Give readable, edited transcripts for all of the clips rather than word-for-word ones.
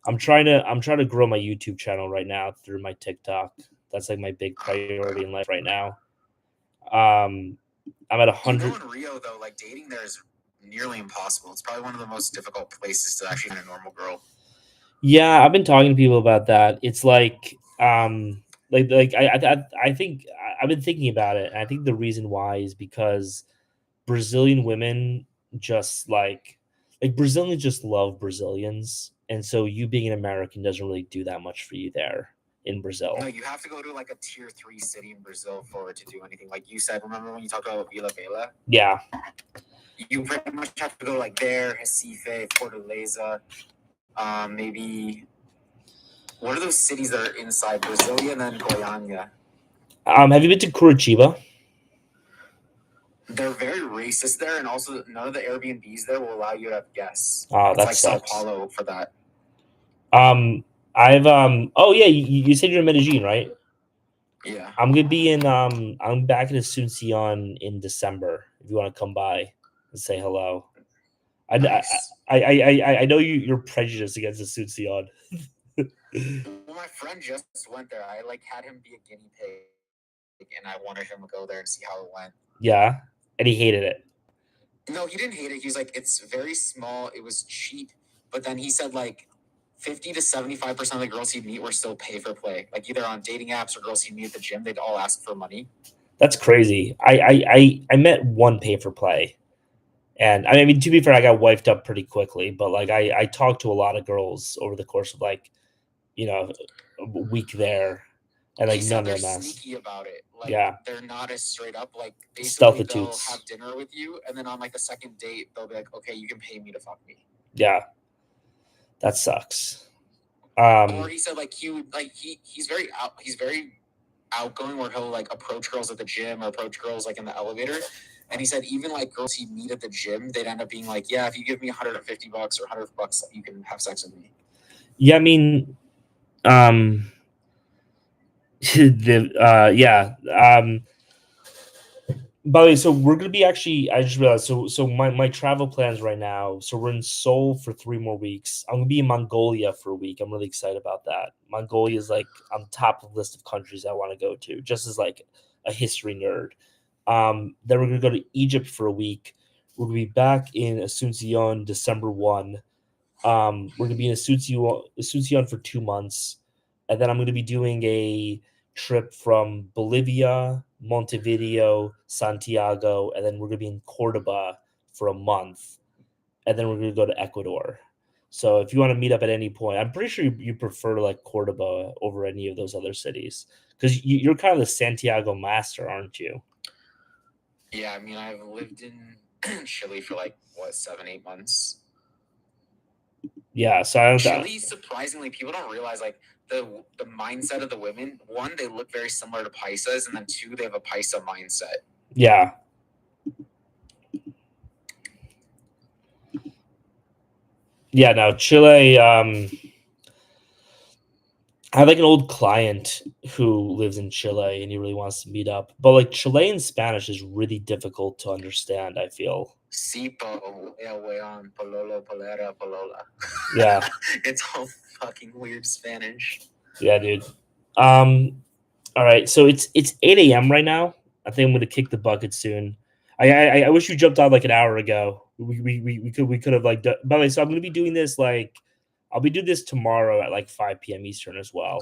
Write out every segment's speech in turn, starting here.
I'm trying to grow my YouTube channel right now through my TikTok. That's like my big priority in life right now. Um, I'm at a You know, hundred. in Rio though, like dating there is nearly impossible. It's probably one of the most difficult places to actually find a normal girl. Yeah, I've been talking to people about that. It's I think I've been thinking about it. And I think the reason why is because Brazilian women just Brazilians just love Brazilians, and so you being an American doesn't really do that much for you there in No, Brazil. you have to go to like a tier 3 city in Brazil for it to do anything. Like you said, remember when you talked about Vila Bela? Yeah. You pretty much have to go like there, Recife, Fortaleza, maybe. What are those cities that are inside Brasilia and then Goiânia? Have you been to Curitiba? They're very racist there, and also none of the Airbnbs there will allow you to have guests. Oh, It's that like Sao sucks. Paulo for that. Um, I've Oh yeah, you said you're in Medellin, right? Yeah. I'm back in Asuncion in December. If you want to come by and say hello. I Nice. I know you're prejudiced against Asuncion. Well, my friend just went there. I like had him be a guinea pig, and I wanted him to go there and see how it went. Yeah, and he hated it. No, he didn't hate it. He was like, it's very small. It was cheap. But then he said like 50 to 75% of the girls he'd meet were still pay for play. Like either on dating apps or girls he'd meet at the gym, they'd all ask for money. That's crazy. I met one pay for play, and I mean to be fair, I got wifed up pretty quickly. But like I talked to a lot of girls over the course of you know a week there, and He like said none they're of them asked. sneaky about it. Like Yeah, they're not as straight up. Like basically they'll stealthitudes. have dinner with you, and then on like the second date, they'll be like, okay, you can pay me to fuck me. Yeah, that sucks. Or he said like he would like he's very outgoing where he'll like approach girls at the gym or approach girls like in the elevator. And he said even like girls he'd meet at the gym, they'd end up being like, yeah, if you give me $150 or $100, you can have sex with me. Yeah, I mean, um, yeah. By the way, so we're gonna be actually. I just realized. So my travel plans right now. So we're in Seoul for 3 more weeks. I'm gonna be in Mongolia for a week. I'm really excited about that. Mongolia is like on top of the list of countries I want to go to, just as like a history nerd. Then we're gonna go to Egypt for a week. We're gonna be back in Asuncion December 1. We're gonna be in Asuncion for 2 months, and then I'm gonna be doing a trip from Bolivia, Montevideo, Santiago, and then we're gonna be in Cordoba for a month, and then we're gonna go to Ecuador. So if you want to meet up at any point, I'm pretty sure you prefer like Cordoba over any of those other cities because you're kind of the Santiago master, aren't you? Yeah, I mean I've lived in Chile for like what 7 8 months. Yeah, so I don't. Chile, surprisingly, people don't realize like the mindset of the women. One, they look very similar to Paisas, and then two, they have a Paisa mindset. Yeah. Yeah, no, Chile. I have like an old client who lives in Chile and he really wants to meet up. But like Chilean Spanish is really difficult to understand, I feel. Sipo, weon, pololo, polera, polola. Yeah. It's all fucking weird Spanish. Yeah, dude. All right. So it's 8 a.m. right now. I think I'm gonna kick the bucket soon. I wish you jumped on like an hour ago. We could have like by the way, so I'm gonna be doing this I'll be doing this tomorrow at like 5 p.m. Eastern as well.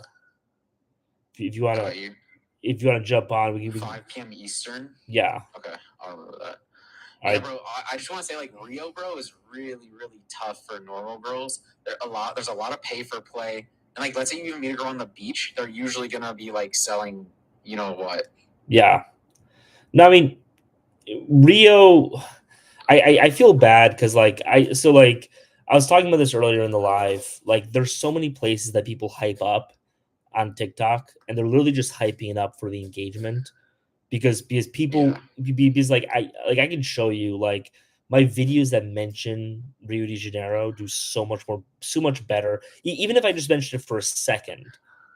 If you wanna Got you. if you wanna jump on, we can 5 p.m. Eastern. yeah. Okay, I'll remember that. All Yeah, right. bro. I just want to say, like, Rio, bro, is really, really tough for normal girls. There's a lot of pay for play, and like, let's say you even meet a girl on the beach, they're usually gonna be like selling, you know what? Yeah. No, I mean Rio. I feel bad because I was talking about this earlier in the live. Like, there's so many places that people hype up on TikTok, and they're literally just hyping it up for the engagement because people because I can show you like my videos that mention Rio de Janeiro do so much better. Even if I just mention it for a second,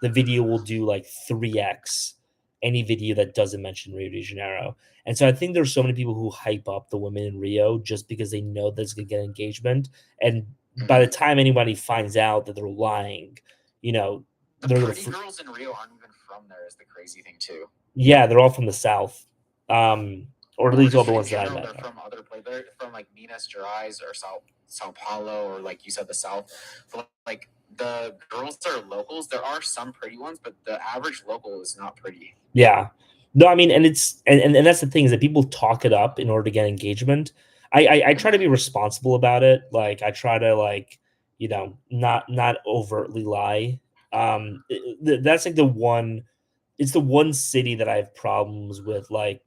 the video will do like 3x any video that doesn't mention Rio de Janeiro. And so I think there's so many people who hype up the women in Rio just because they know that's gonna get engagement. And by the Mhm. time anybody finds out that they're lying, you know, The they're gonna pretty girls in Rio aren't even from there. Is the crazy thing too. yeah, they're all from the South, or at Or least all just the in ones that I general, met they're are. from other places. They're from like Minas Gerais or Sao Paulo or like you said, the South. But like the girls that are locals, there are some pretty ones, but the average local is not pretty. Yeah. No, I mean, and it's and that's the thing is that people talk it up in order to get engagement. I try to be Mhm. responsible about it. Like I try to like, not overtly lie. That's like the one it's the one city that I have problems with like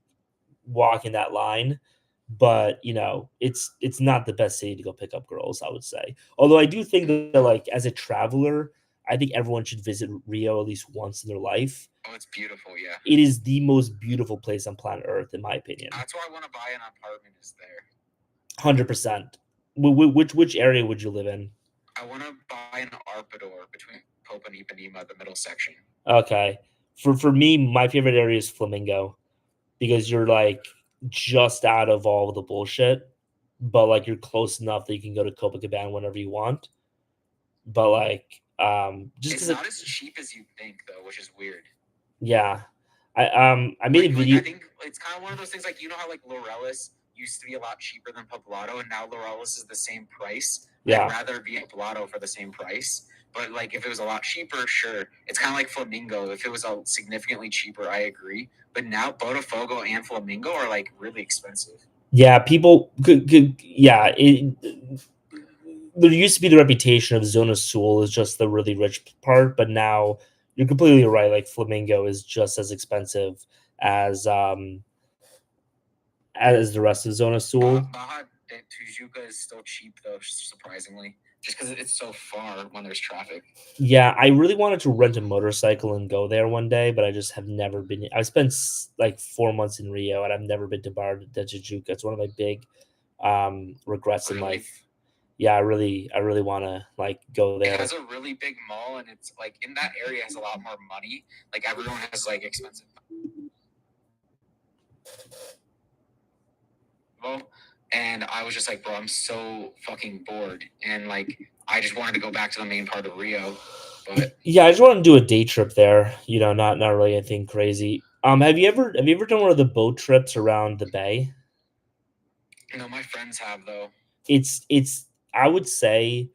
walking that line. But it's not the best city to go pick up girls, I would say. Although I do think that like as a traveler, I think everyone should visit Rio at least once in their life. Oh, it's beautiful. Yeah, It is the most beautiful place on planet Earth, in my opinion. that's why I want to buy an apartment. Is there? 100%. Which area would you live in? I want to buy an Arpador between Popa and Ipanema, the middle section. Okay. For me, my favorite area is Flamingo because you're like just out of all the bullshit, but like you're close enough that you can go to Copacabana whenever you want. But like, just It's because not as cheap as you think, though, which is weird. yeah, I made a Like I video. think it's kind of one of those things. Like you know how like Laurellis used to be a lot cheaper than Poblado, and now Laurellis is the same price. I'd Yeah, rather be at Poblado for the same price. But like if it was a lot cheaper, sure. It's kind of like Flamingo. If it was a significantly cheaper, I agree. But now Botafogo and Flamingo are like really expensive. yeah, people could yeah. There used to be the reputation of Zona Sul is just the really rich part, but now you're completely right. Like Flamingo is just as expensive as um as the rest of Zona Sul. Baja de Tijuca is still cheap though, surprisingly, just because it's so far when there's traffic. Yeah, I really wanted to rent a motorcycle and go there one day, but I just have never been. I spent like 4 months in Rio, and I've never been to Bar de Tijuca. It's one of my big regrets in Really, life. Yeah, I really want to like go it there. has a really big mall, and it's like in that area has a lot more money. Like everyone has like expensive. And I was just like, bro, I'm so fucking bored, and like I just wanted to go back to the main part of Rio, but Yeah, I just want to do a day trip there. Not really anything crazy. Have you ever done one of the boat trips around the bay? my friends have though. It's I would say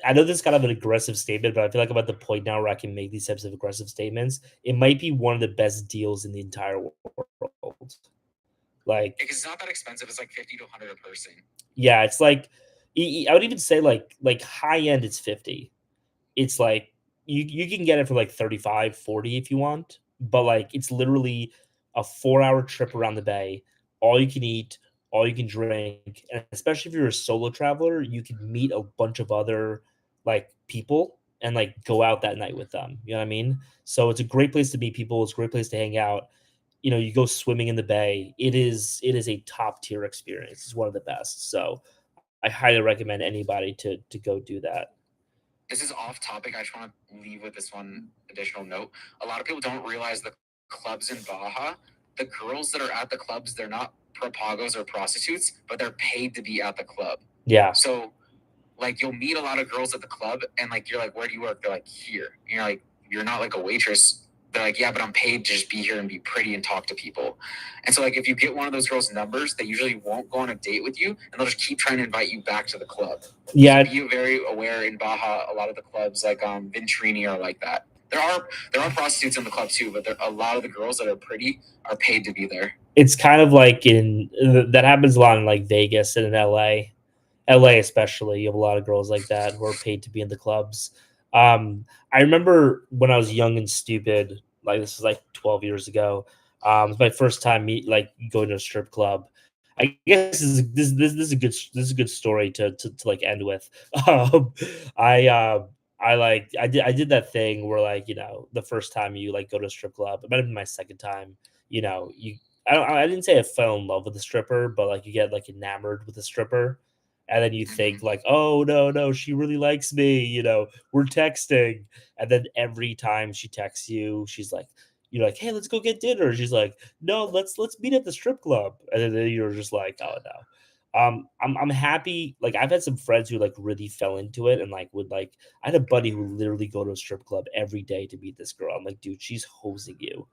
I know this is kind of an aggressive statement, but I feel like I'm at the point now where I can make these types of aggressive statements. It might be one of the best deals in the entire world. Like, Because it's not that expensive. It's like 50 to 100 a person. yeah, it's like I would even say like high end it's 50. It's like you can get it for like 35, 40 if you want, but like it's literally a 4-hour trip around the bay, all you can eat, all you can drink, and especially if you're a solo traveler, you can meet a bunch of other like people and like go out that night with them. You know what I mean? So it's a great place to meet people, it's a great place to hang out. You go swimming in the bay. It is a top tier experience. It's one of the best. So I highly recommend anybody to go do that. This is off topic. I just want to leave with this one additional note. A lot of people don't realize the clubs in Baja, the girls that are at the clubs, they're not propagos or prostitutes, but they're paid to be at the club. Yeah. So, like, you'll meet a lot of girls at the club, and like, you're like, where do you work? They're like, here. And you're like, you're not like a waitress. They're like, yeah, but I'm paid to just be here and be pretty and talk to people. And so, like, if you get one of those girls' numbers, they usually won't go on a date with you, and they'll just keep trying to invite you back to the club. Yeah, So be very aware in Baja. A lot of the clubs, like Ventrini, are like that. There are prostitutes in the club too, but a lot of the girls that are pretty are paid to be there. it's kind of like that happens a lot in like Vegas and in LA. LA especially, you have a lot of girls like that who are paid to be in the clubs. I remember when I was young and stupid, like this was like 12 years ago. It was my first time like going to a strip club. I guess this is a good story to like end with. Um, I I did that thing where like the first time you like go to a strip club, it might have been my second time. You I didn't say I fell in love with a stripper, but like you get like enamored with a stripper, and then you think Mm-hmm. like, oh no, she really likes me. We're texting, and then every time she texts you, she's like, you're like, hey, let's go get dinner. She's like, no, let's meet at the strip club, and then you're just like, oh no. I'm happy. Like I've had some friends who like really fell into it and like would like. I had a buddy who would literally go to a strip club every day to meet this girl. I'm like, dude, she's hosing you.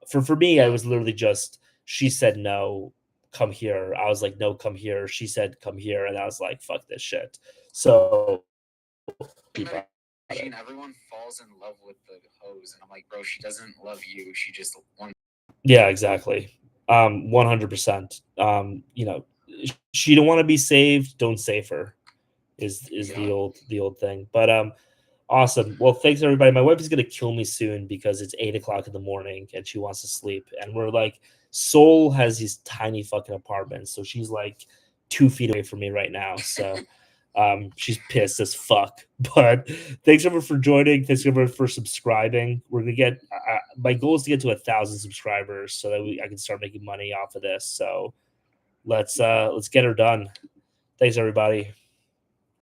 For me, I was literally just she said no, come here. I was like, no, come here. She said come here, and I was like, fuck this shit. So keep on it. Imagine everyone falls in love with the hose, and I'm like, bro, she doesn't love you. She just wants. Yeah, exactly. 100%. She don't want to be saved. Don't save her. Is Yeah. the old thing. But awesome. Well, thanks everybody. My wife is gonna kill me soon because it's 8 o'clock in the morning and she wants to sleep. And we're like, Seoul has these tiny fucking apartments, so she's like 2 feet away from me right now. So she's pissed as fuck. But thanks everyone for joining. Thanks everyone for subscribing. We're gonna get my goal is to get to 1,000 subscribers so that I can start making money off of this. So let's get her done. Thanks everybody.